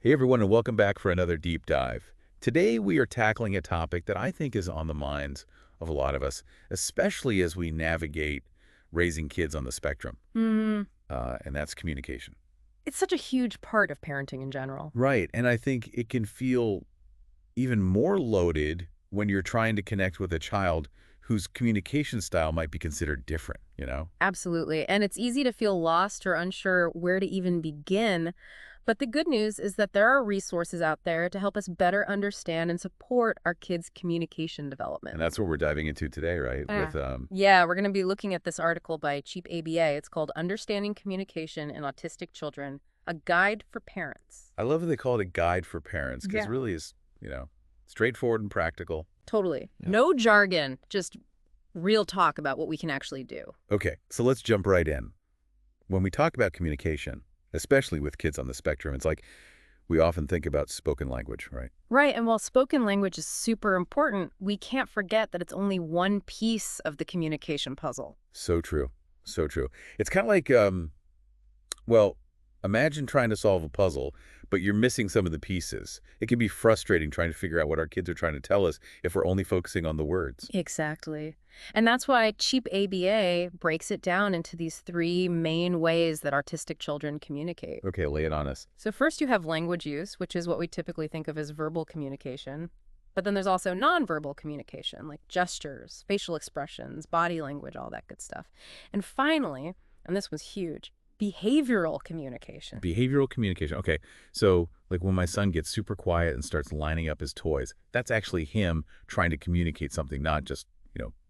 Hey everyone, and welcome back for another deep dive. Today we are tackling a topic that I think is on the minds of a lot of us, especially as we navigate raising kids on the spectrum, Hmm. and that's communication. It's such a huge part of parenting in general. Right, and I think it can feel even more loaded when you're trying to connect with a child whose communication style might be considered different, you know? Absolutely. And it's easy to feel lost or unsure where to even begin. But the good news is that there are resources out there to help us better understand and support our kids' communication And development. that's what we're diving into today, right? Yeah. Yeah, we're going to be looking at this article by Cheapaba. It's called Understanding Communication in Autistic Children, a Guide for Parents. I love that they call it a guide for parents because it Yeah. really is, straightforward and practical. Totally. Yeah. No jargon, just real talk about what we can actually do. Okay, so let's jump right in. When we talk about communication, especially with kids on the spectrum, it's like we often think about spoken language, right? Right, and while spoken language is super important, we can't forget that it's only one piece of the communication puzzle. So true. So true. It's kind of like, well, imagine trying to solve a puzzle, but you're missing some of the pieces. It can be frustrating trying to figure out what our kids are trying to tell us if we're only focusing on the words. Exactly. And that's why Cheap ABA breaks it down into these three main ways that autistic children communicate. Okay, lay it on us. So first you have language use, which is what we typically think of as verbal communication. But then there's also nonverbal communication, like gestures, facial expressions, body language, all that good stuff. And finally, and this was huge, behavioral communication. Behavioral communication. Okay, so like when my son gets super quiet and starts lining up his toys, that's actually him trying to communicate something, not just,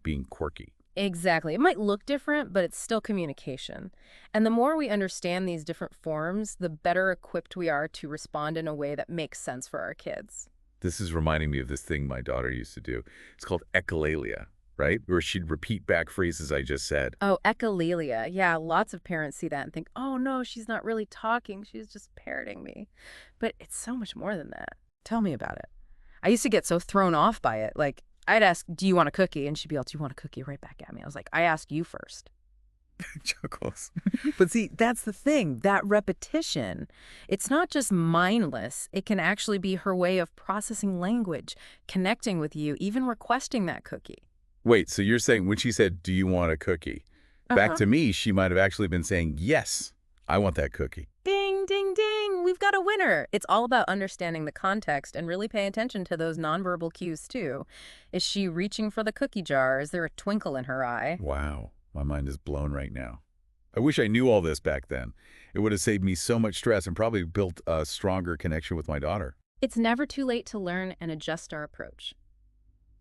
being quirky. Exactly. It might look different, but it's still communication. And the more we understand these different forms, the better equipped we are to respond in a way that makes sense for our kids. This is reminding me of this thing my daughter used to do. It's called echolalia, right? Where she'd repeat back phrases I just said. Oh, echolalia. Yeah, lots of parents see that and think, oh no, she's not really talking. She's just parroting me. But it's so much more than that. Tell me about it. I used to get so thrown off by it. Like, I'd ask, do you want a cookie? And she'd be all, do you want a cookie right back at me? I was like, I asked you first. Chuckles. But see, that's the thing, that repetition. It's not just mindless. It can actually be her way of processing language, connecting with you, even requesting that cookie. Wait, so you're saying when she said, do you want a cookie? Back Uh-huh. to me, she might have actually been saying, yes, I want that cookie. Ding, ding, ding. We've got a winner. It's all about understanding the context and really paying attention to those nonverbal cues, too. Is she reaching for the cookie jar? Is there a twinkle in her eye? Wow, my mind is blown right now. I wish I knew all this back then. It would have saved me so much stress and probably built a stronger connection with my daughter. It's never too late to learn and adjust our approach.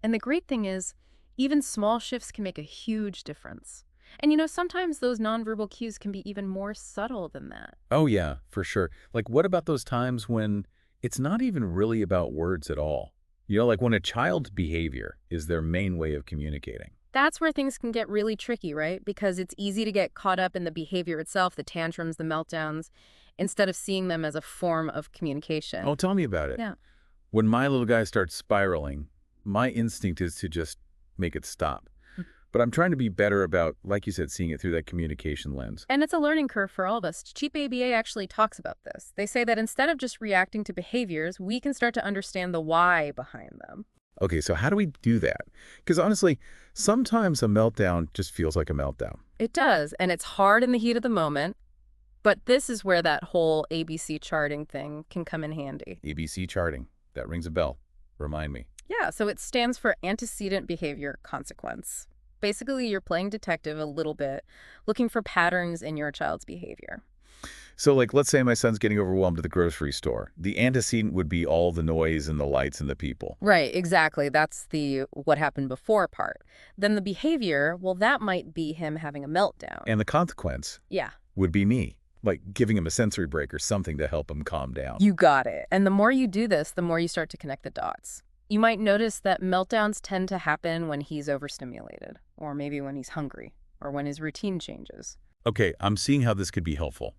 And the great thing is, even small shifts can make a huge difference. And sometimes those nonverbal cues can be even more subtle than that. Oh yeah, for sure. Like what about those times when it's not even really about words at all? Like when a child's behavior is their main way of communicating. That's where things can get really tricky, right? Because it's easy to get caught up in the behavior itself, the tantrums, the meltdowns, instead of seeing them as a form of communication. Oh, tell me about it. Yeah. When my little guy starts spiraling, my instinct is to just make it stop. But I'm trying to be better about, like you said, seeing it through that communication lens. And it's a learning curve for all of us. Cheap ABA actually talks about this. They say that instead of just reacting to behaviors, we can start to understand the why behind them. Okay, so how do we do that? Because honestly, sometimes a meltdown just feels like a meltdown. It does, and it's hard in the heat of the moment, but this is where that whole ABC charting thing can come in handy. ABC charting. That rings a bell. Remind me. Yeah, so it stands for antecedent behavior consequence. Basically, you're playing detective a little bit, looking for patterns in your child's behavior. So like, let's say my son's getting overwhelmed at the grocery store. The antecedent would be all the noise and the lights and the people. Right, exactly. That's the what happened before part. Then the behavior, well, that might be him having a meltdown. And the consequence Yeah, would be me, like giving him a sensory break or something to help him calm down. you got it. And the more you do this, the more you start to connect the dots. You might notice that meltdowns tend to happen when he's overstimulated, or maybe when he's hungry, or when his routine changes. Okay, I'm seeing how this could be helpful.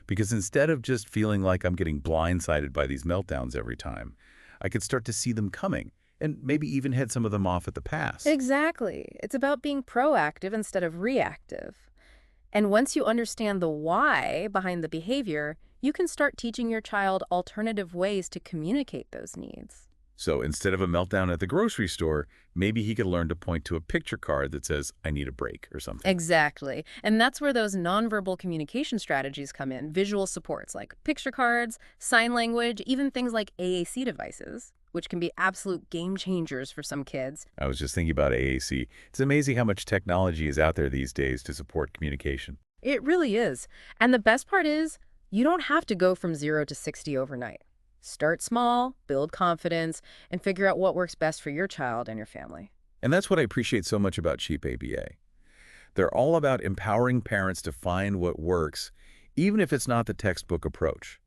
Because instead of just feeling like I'm getting blindsided by these meltdowns every time, I could start to see them coming and maybe even head some of them off at the pass. Exactly. It's about being proactive instead of reactive. And once you understand the why behind the behavior, you can start teaching your child alternative ways to communicate those needs. So instead of a meltdown at the grocery store, maybe he could learn to point to a picture card that says, I need a break or something. Exactly. And that's where those nonverbal communication strategies come in, visual supports like picture cards, sign language, even things like AAC devices, which can be absolute game changers for some kids. I was just thinking about AAC. It's amazing how much technology is out there these days to support communication. It really is. And the best part is, you don't have to go from 0 to 60 overnight. Start small, build confidence, and figure out what works best for your child and your family. And that's what I appreciate so much about Cheapaba. They're all about empowering parents to find what works, even if it's not the textbook approach.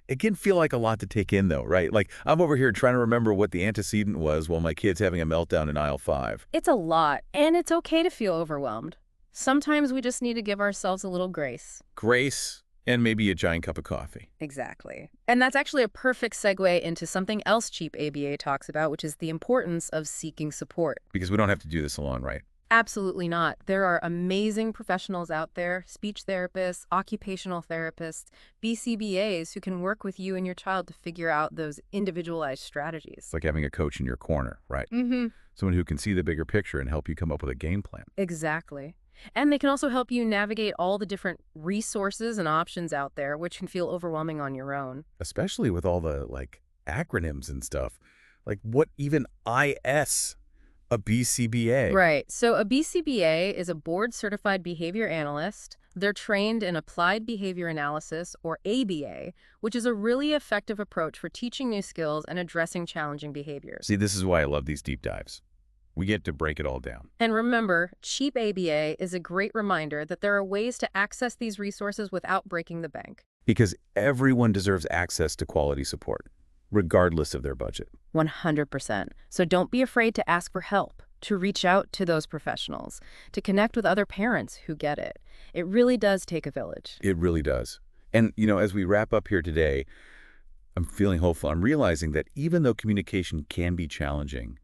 It can feel like a lot to take in, though, right? Like, I'm over here trying to remember what the antecedent was while my kid's having a meltdown in aisle 5. It's a lot, and it's okay to feel overwhelmed. Sometimes we just need to give ourselves a little grace. Grace, and maybe a giant cup of coffee. Exactly. And that's actually a perfect segue into something else Cheap ABA talks about, which is the importance of seeking support. Because we don't have to do this alone, right? Absolutely not. There are amazing professionals out there, speech therapists, occupational therapists, BCBAs who can work with you and your child to figure out those individualized strategies. It's like having a coach in your corner, right? Mm-hmm. Someone who can see the bigger picture and help you come up with a game plan. Exactly. And they can also help you navigate all the different resources and options out there, which can feel overwhelming on your own. Especially with all the, acronyms and stuff. Like, what even is a BCBA? Right. So a BCBA is a board-certified behavior analyst. They're trained in applied behavior analysis, or ABA, which is a really effective approach for teaching new skills and addressing challenging behaviors. See, this is why I love these deep dives. We get to break it all down. And remember, Cheap ABA is a great reminder that there are ways to access these resources without breaking the bank. Because everyone deserves access to quality support, regardless of their budget. 100%. So don't be afraid to ask for help, to reach out to those professionals, to connect with other parents who get it. It really does take a village. It really does. And, as we wrap up here today, I'm feeling hopeful. I'm realizing that even though communication can be challenging,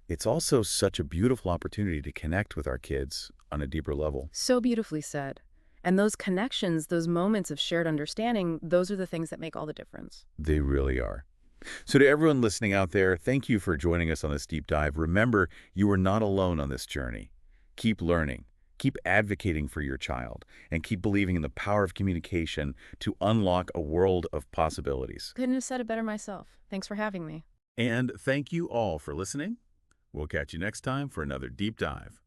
it's also such a beautiful opportunity to connect with our kids on a deeper level. So beautifully said. And those connections, those moments of shared understanding, those are the things that make all the difference. They really are. So to everyone listening out there, thank you for joining us on this deep dive. Remember, you are not alone on this journey. Keep learning, keep advocating for your child, and keep believing in the power of communication to unlock a world of possibilities. Couldn't have said it better myself. Thanks for having me. And thank you all for listening. We'll catch you next time for another deep dive.